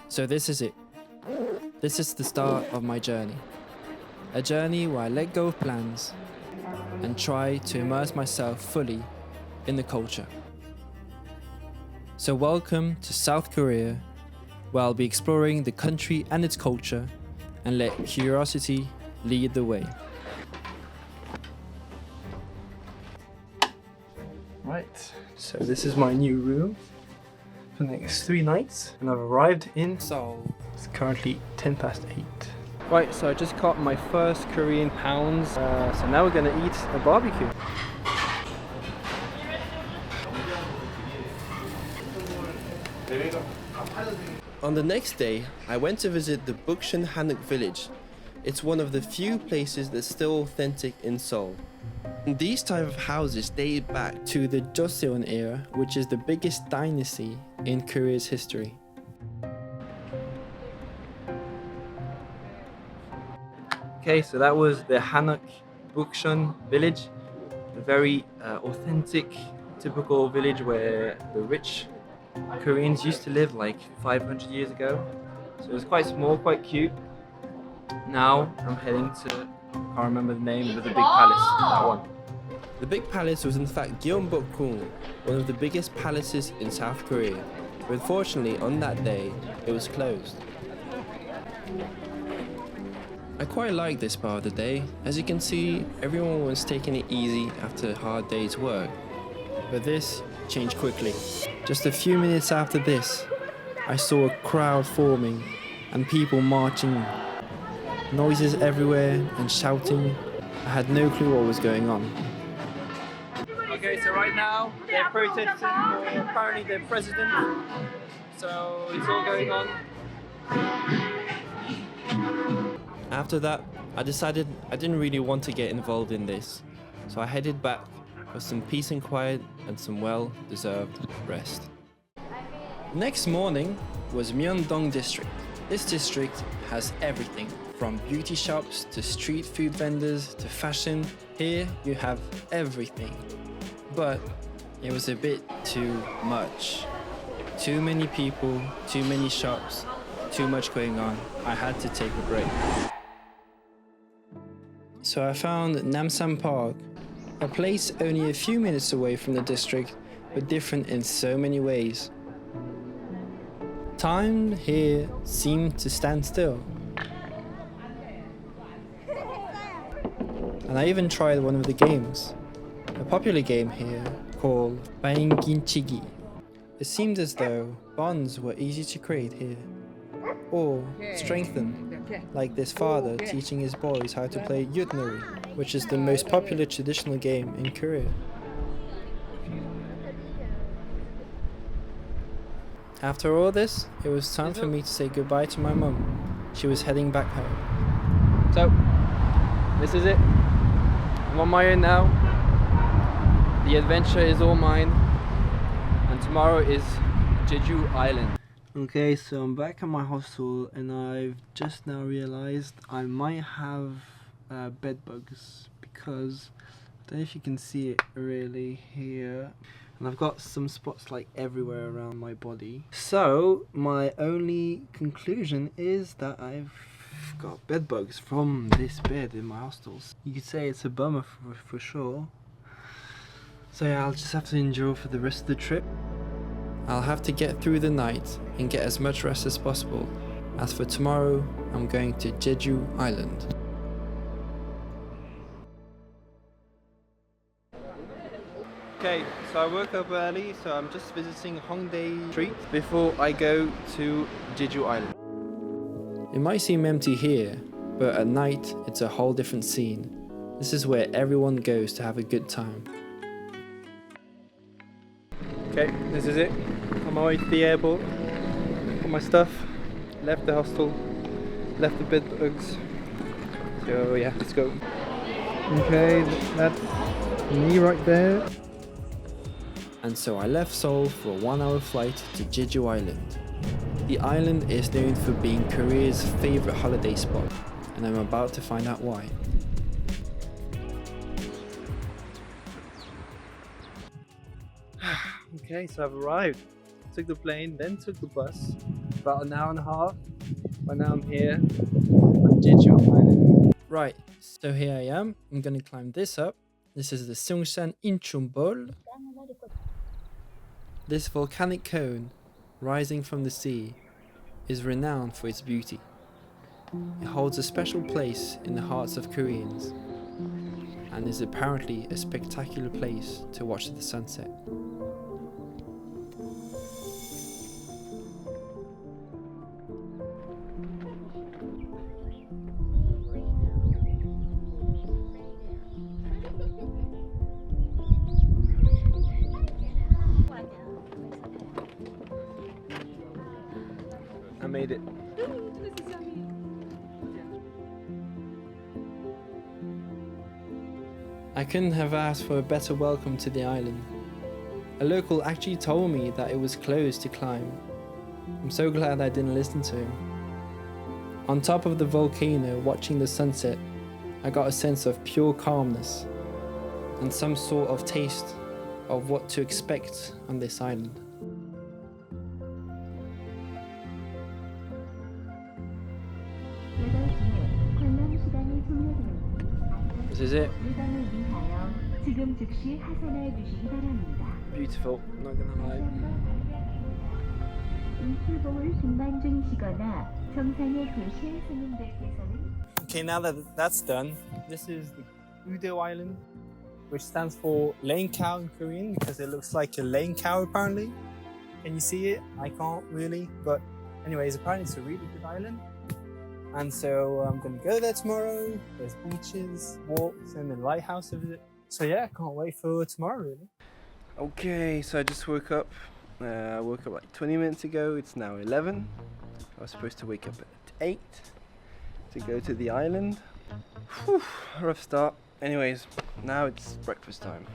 So this is it. This is the start of my journey. A journey where I let go of plans and try to immerse myself fully in the culture. So welcome to South Korea, where I'll be exploring the country and its culture and let curiosity lead the way. Right, so this is my new room for the next 3 nights, and I've arrived in Seoul. It's currently 8:10. Right, so I just caught my first Korean pounds, so now we're gonna eat a barbecue. On the next day, I went to visit the Bukchon Hanok village. It's one of the few places that's still authentic in Seoul. These type of houses date back To the Joseon era, which is the biggest dynasty in Korea's history. Okay, so that was the Hanok Bukchon village, a very authentic, typical village where the rich Koreans used to live like 500 years ago. So it was quite small, quite cute. Now I'm heading to, I can't remember the name, but the big palace, that one. The big palace was in fact Gyeongbokgung, one of the biggest palaces in South Korea. But unfortunately, on that day, it was closed. I quite like this part of the day. As you can see, everyone was taking it easy after a hard day's work. But this changed quickly. Just a few minutes after this, I saw a crowd forming and people marching. Noises everywhere and shouting. I had no clue what was going on. Okay, so right now they're protesting for apparently their president. So it's all going on. After that, I decided I didn't really want to get involved in this. So I headed back for some peace and quiet and some well-deserved rest. Next morning was Myeongdong district. This district has everything from beauty shops to street food vendors to fashion. Here you have everything. But it was a bit too much. Too many people, too many shops, too much going on. I had to take a break. So I found Namsan Park, a place only a few minutes away from the district, but different in so many ways. Time here seemed to stand still. And I even tried one of the games, a popular game here called Bainginchigi. It seemed as though bonds were easy to create here, or strengthen, like this father teaching his boys how to play yutnori, which is the most popular traditional game in Korea. After all this, it was time for me to say goodbye to my mum. She was heading back home. So, this is it. I'm on my own now. The adventure is all mine. And tomorrow is Jeju Island. Okay, so I'm back at my hostel and I've just now realized I might have bed bugs because I don't know if you can see it really here. And I've got some spots like everywhere around my body. So my only conclusion is that I've got bed bugs from this bed in my hostels. You could say it's a bummer for sure. So yeah, I'll just have to endure for the rest of the trip. I'll have to get through the night and get as much rest as possible. As for tomorrow, I'm going to Jeju Island. Okay, so I woke up early, so I'm just visiting Hongdae Street before I go to Jeju Island. It might seem empty here, but at night it's a whole different scene. This is where everyone goes to have a good time. Okay, this is it. On my way to the airport. Got my stuff. Left the hostel. Left the bed bugs. So yeah, let's go. Okay, that's me right there. And so I left Seoul for a 1-hour flight to Jeju Island. The island is known for being Korea's favorite holiday spot, and I'm about to find out why. Okay, so I've arrived. Took the plane, then took the bus. about an hour and a half. But now I'm here on Jeju Island. Right, so here I am. I'm gonna climb this up. This is the Seongshan Incheonbol. This volcanic cone, rising from the sea, is renowned for its beauty. It holds a special place in the hearts of Koreans and is apparently a spectacular place to watch the sunset. I made it. I couldn't have asked for a better welcome to the island. A local actually told me that it was closed to climb. I'm so glad I didn't listen to him. On top of the volcano watching the sunset, I got a sense of pure calmness and some sort of taste of what to expect on this island. This is it. 지금 즉시 하산해 주시기 바랍니다. Beautiful, not gonna lie. 출봉을 중단 중이시거나 정상에 계신 손님들께서는 Okay, now that that's done, this is the Udo Island, which stands for lane cow in Korean because it looks like a lane cow apparently. Can you see it? I can't really, but anyways, apparently it's a really good island. And so I'm gonna go there tomorrow. There's beaches, walks, and the lighthouse to visit. So yeah, can't wait for tomorrow really. Okay, so I just woke up. I woke up like 20 minutes ago. It's now 11. I was supposed to wake up at 8 to go to the island. Whew, rough start. Anyways, now it's breakfast time.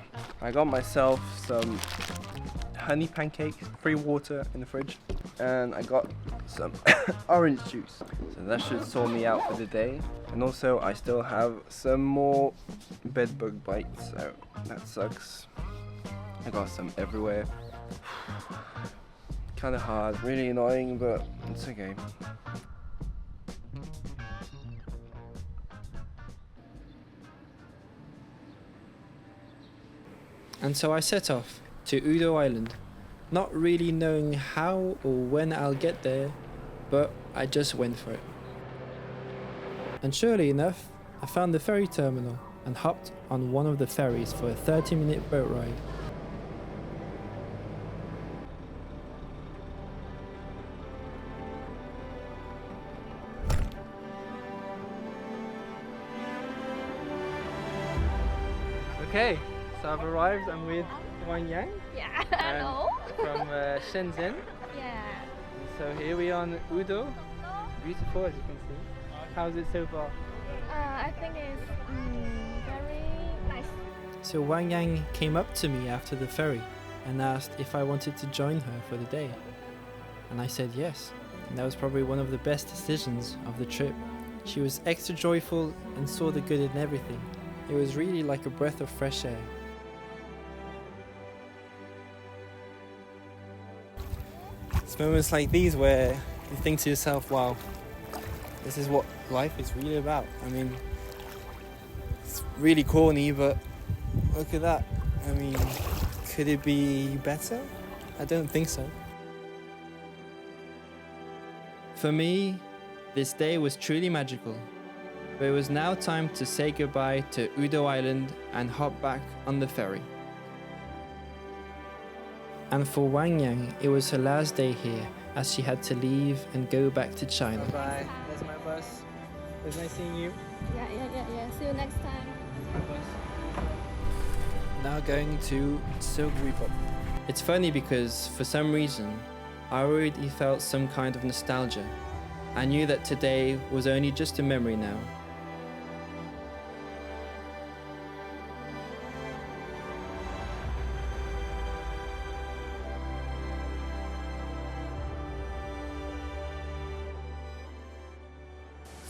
I got myself some honey pancakes, free water in the fridge, and I got some orange juice. So that should sort me out for the day. And also I still have some more bed bug bites, so that sucks. I got some everywhere. Kinda hard, really annoying, but it's okay. And so I set off to Udo Island, not really knowing how or when I'll get there, but I just went for it. And surely enough, I found the ferry terminal and hopped on one of the ferries for a 30-minute boat ride. Okay, so I've arrived. I'm with Wang Yang Yeah, and hello. from Shenzhen. Yeah. So here we are on Udo. Beautiful as you can see. How's it so far? I think it's very nice. So Wang Yang came up to me after the ferry and asked if I wanted to join her for the day. And I said yes. And that was probably one of the best decisions of the trip. She was extra joyful and saw the good in everything. It was really like a breath of fresh air. It's moments like these where you think to yourself, wow, this is what life is really about. I mean, it's really corny, but look at that. I mean, could it be better? I don't think so. For me, this day was truly magical. But it was now time to say goodbye to Udo Island and hop back on the ferry. And for Wang Yang, it was her last day here as she had to leave and go back to China. Bye-bye. That's my bus. It was nice seeing you. Yeah. See you next time. My bus. Now going to Seoul. It's funny because for some reason, I already felt some kind of nostalgia. I knew that today was only just a memory now.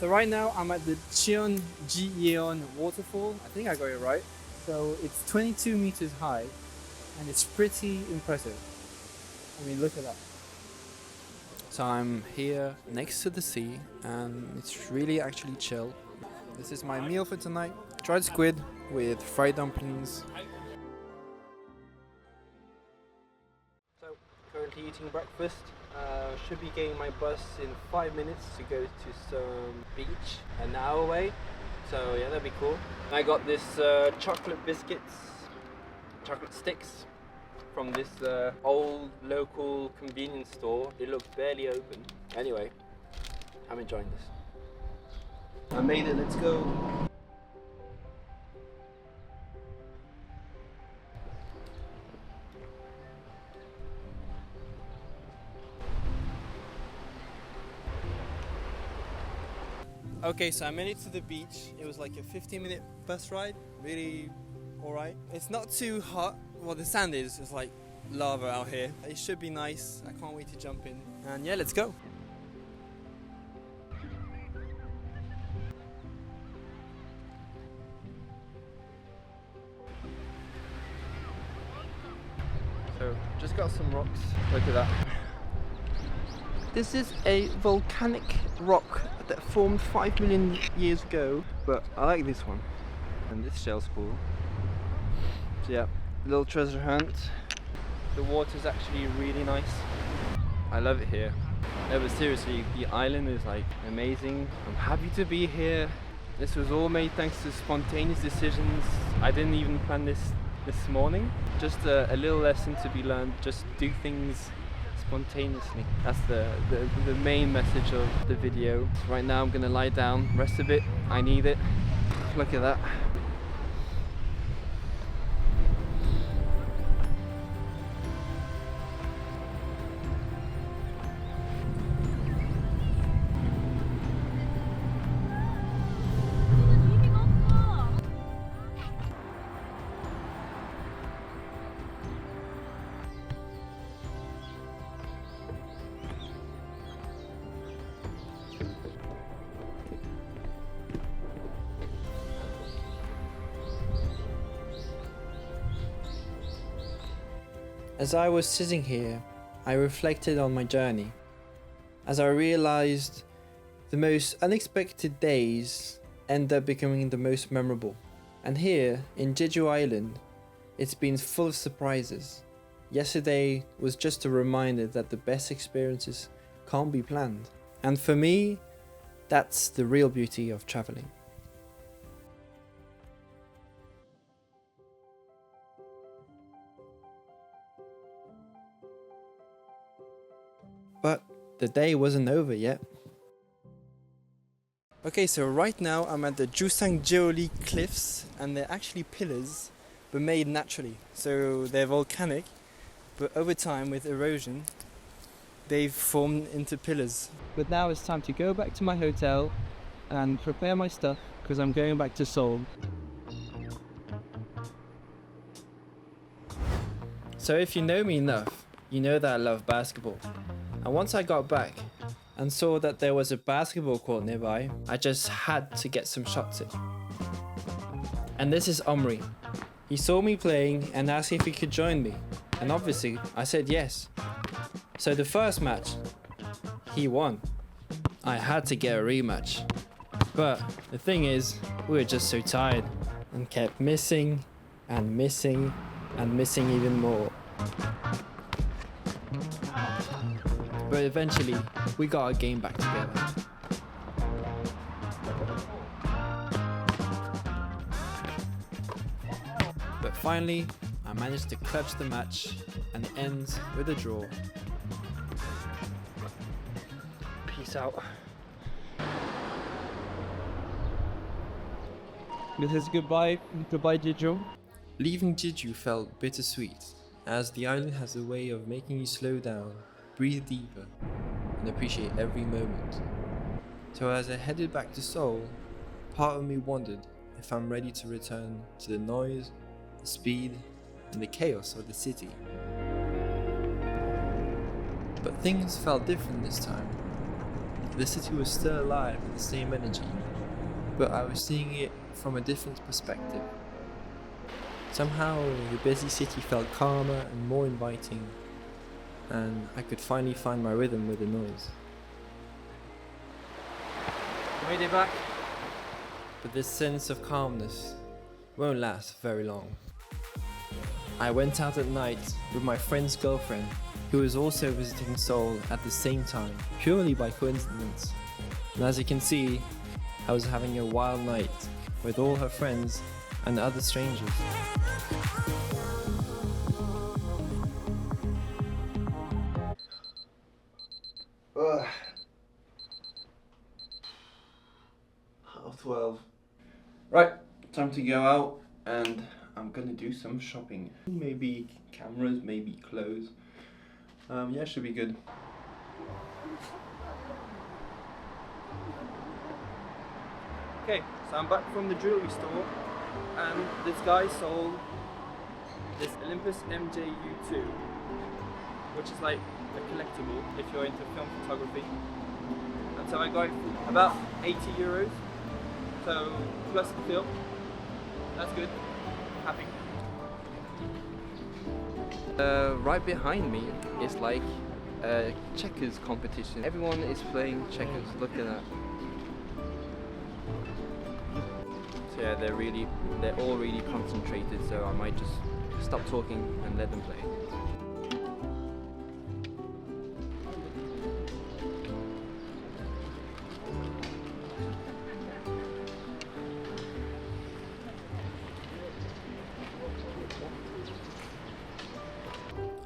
So right now I'm at the Cheonjiyeon waterfall. I think I got it right. So it's 22 meters high and it's pretty impressive. I mean, look at that. So I'm here next to the sea and it's really actually chill. This is my meal for tonight. Dried squid with fried dumplings. So currently eating breakfast. Should be getting my bus in 5 minutes to go to some beach an hour away. So yeah, that'd be cool. I got this chocolate sticks from this old local convenience store. It looks barely open. Anyway, I'm enjoying this. I made it, let's go. Okay, so I made it to the beach. It was like a 15-minute bus ride. Really alright. It's not too hot. Well, the sand is just like lava out here. It should be nice. I can't wait to jump in. And yeah, let's go. So, just got some rocks. Look at that. This is a volcanic rock that formed 5 million years ago, but I like this one. And this shell's cool. So yeah, little treasure hunt. The water's actually really nice. I love it here. No, but seriously, the island is like amazing. I'm happy to be here. This was all made thanks to spontaneous decisions. I didn't even plan this morning. Just a little lesson to be learned. Just do things spontaneously. That's the main message of the video. So right now I'm gonna lie down, rest a bit. I need it. Look at that. As I was sitting here, I reflected on my journey, as I realized the most unexpected days end up becoming the most memorable. And here in Jeju Island, it's been full of surprises. Yesterday was just a reminder that the best experiences can't be planned. And for me, that's the real beauty of traveling. But the day wasn't over yet. Okay, so right now I'm at the Jusangjeoli cliffs, and they're actually pillars, but made naturally. So they're volcanic, but over time with erosion, they've formed into pillars. But now it's time to go back to my hotel and prepare my stuff, because I'm going back to Seoul. So if you know me enough, you know that I love basketball. And once I got back and saw that there was a basketball court nearby, I just had to get some shots in. And this is Omri. He saw me playing and asked if he could join me. And obviously, I said yes. So the first match, he won. I had to get a rematch. But the thing is, we were just so tired and kept missing and missing and missing even more. But eventually, we got our game back together. But finally, I managed to clutch the match and it ends with a draw. Peace out. This is goodbye Jeju. Leaving Jeju felt bittersweet, as the island has a way of making you slow down, breathe deeper, and appreciate every moment. So as I headed back to Seoul, part of me wondered if I'm ready to return to the noise, the speed, and the chaos of the city. But things felt different this time. The city was still alive with the same energy, but I was seeing it from a different perspective. Somehow, the busy city felt calmer and more inviting. and I could finally find my rhythm with the noise. Made it back. But this sense of calmness won't last very long. I went out at night with my friend's girlfriend, who was also visiting Seoul at the same time, purely by coincidence. And as you can see, I was having a wild night with all her friends and other strangers. Ugh. 12:30. Right, time to go out, and I'm gonna do some shopping. Maybe cameras, maybe clothes. Yeah, should be good. Okay, so I'm back from the jewelry store, and this guy sold this Olympus MJU2, which is like a collectible if you're into film photography. And so I got it for about 80 euros. So plus the film, that's good. Happy. Right behind me is like a checkers competition. Everyone is playing checkers. Look at that. So yeah, they're all really concentrated. So I might just stop talking and let them play.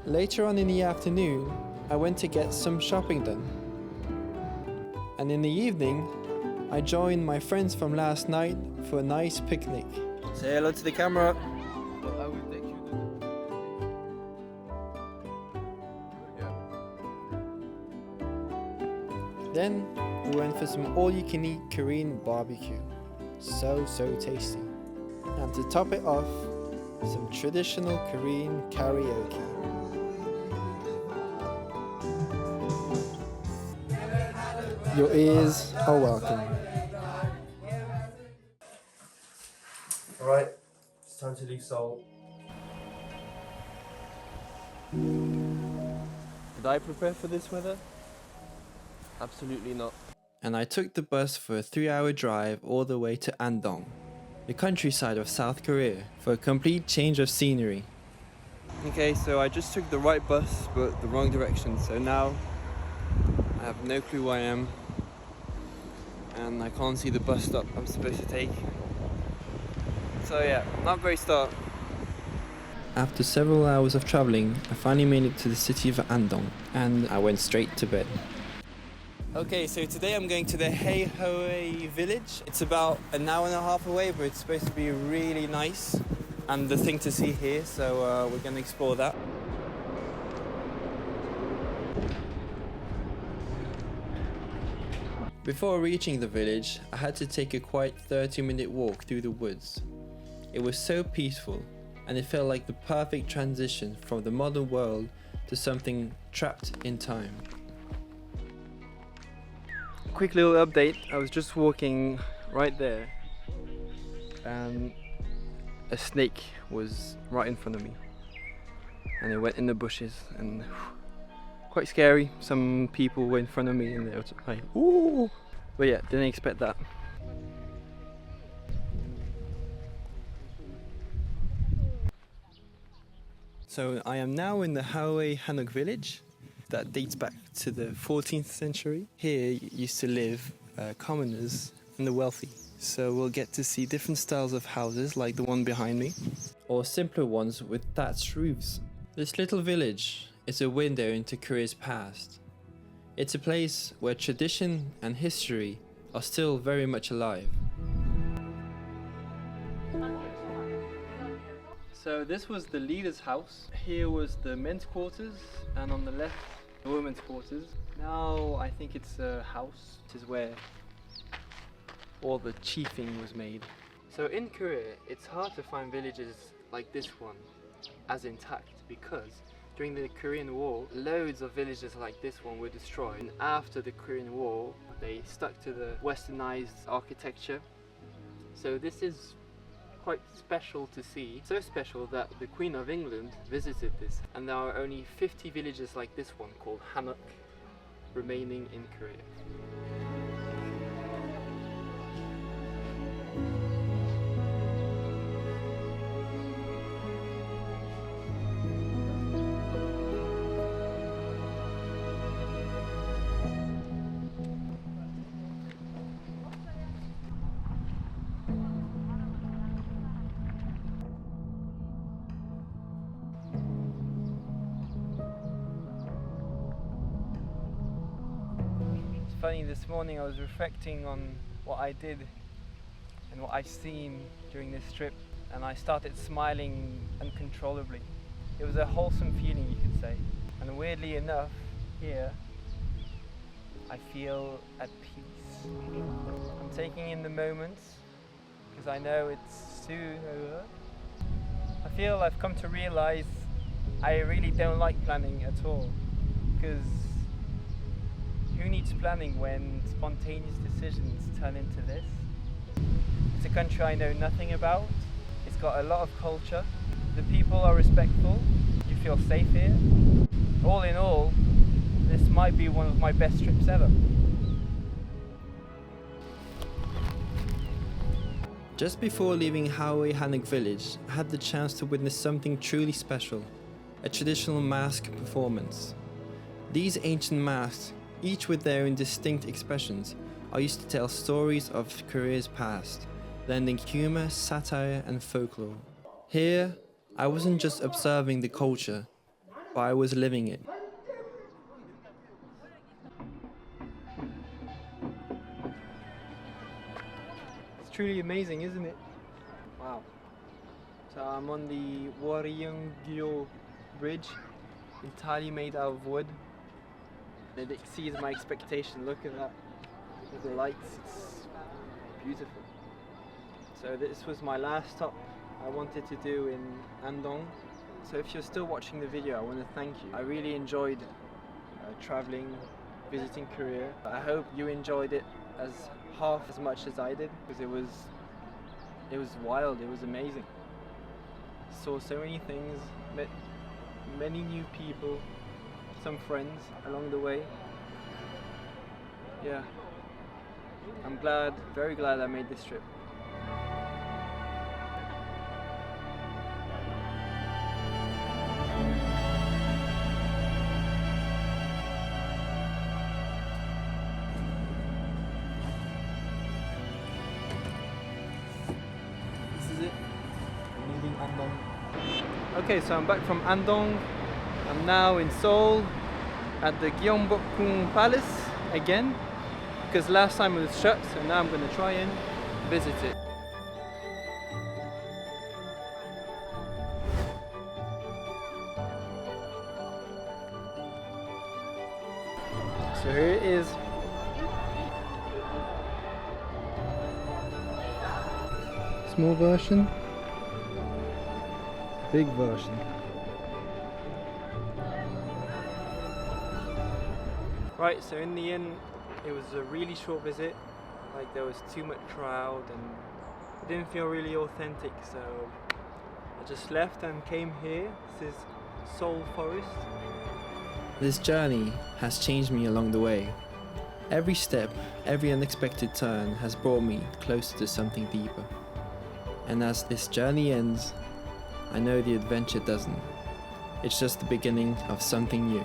Later on in the afternoon, I went to get some shopping done. And in the evening, I joined my friends from last night for a nice picnic. Say hello to the camera. Then we went for some all-you-can-eat Korean barbecue. So tasty. And to top it off, some traditional Korean karaoke. Your ears are welcome. Alright, it's time to leave Seoul. Did I prepare for this weather? Absolutely not. And I took the bus for a 3-hour drive all the way to Andong, the countryside of South Korea, for a complete change of scenery. Okay, so I just took the right bus, but the wrong direction. So now I have no clue where I am, and I can't see the bus stop I'm supposed to take. So yeah, not a great start. After several hours of traveling, I finally made it to the city of Andong, and I went straight to bed. Okay, so today I'm going to the Haehoe village. It's about an hour and a half away, but it's supposed to be really nice and the thing to see here, so we're going to explore that. Before reaching the village, I had to take a quiet 30-minute walk through the woods. It was so peaceful, and it felt like the perfect transition from the modern world to something trapped in time. Quick little update, I was just walking right there and a snake was right in front of me and it went in the bushes and quite scary. Some people were in front of me and they were like, ooh! But yeah, didn't expect that. So I am now in the Haehoe Hanok village that dates back to the 14th century. Here used to live commoners and the wealthy. So we'll get to see different styles of houses like the one behind me, or simpler ones with thatched roofs. This little village is a window into Korea's past. It's a place where tradition and history are still very much alive. So this was the leader's house. Here was the men's quarters, and on the left, the women's quarters. Now I think it's a house. This is where all the chiefing was made. So in Korea, it's hard to find villages like this one as intact because during the Korean War, loads of villages like this one were destroyed. And after the Korean War, they stuck to the westernized architecture. So this is quite special to see. So special that the Queen of England visited this, and there are only 50 villages like this one called Hanok remaining in Korea. Funny, this morning I was reflecting on what I did and what I've seen during this trip, and I started smiling uncontrollably. It was a wholesome feeling, you could say, and weirdly enough, here I feel at peace. I'm taking in the moments because I know it's soon over. I feel I've come to realize I really don't like planning at all, because who needs planning when spontaneous decisions turn into this? It's a country I know nothing about. It's got a lot of culture. The people are respectful. You feel safe here. All in all, this might be one of my best trips ever. Just before leaving Haoi Hanok village, I had the chance to witness something truly special, a traditional mask performance. These ancient masks, each with their own distinct expressions, are used to tell stories of Korea's past, blending humor, satire and folklore. Here, I wasn't just observing the culture, but I was living it. It's truly amazing, isn't it? Wow. So I'm on the Waryeonggyo Bridge, entirely made out of wood. It exceeds my expectation. Look at that. With the lights, it's beautiful. So this was my last stop I wanted to do in Andong. So if you're still watching the video, I want to thank you. I really enjoyed traveling, visiting Korea. I hope you enjoyed it half as much as I did, because it was wild, it was amazing. Saw so many things, met many new people, some friends along the way. Yeah, I'm glad, very glad I made this trip. This is it. I'm leaving Andong. Okay, so I'm back from Andong. I'm now in Seoul at the Gyeongbokgung Palace again, because last time it was shut, so now I'm going to try and visit it. So here it is. Small version, big version. Right, so in the end, it was a really short visit. Like, there was too much crowd and it didn't feel really authentic, so I just left and came here. This is Seoul Forest. This journey has changed me along the way. Every step, every unexpected turn has brought me closer to something deeper. And as this journey ends, I know the adventure doesn't. It's just the beginning of something new.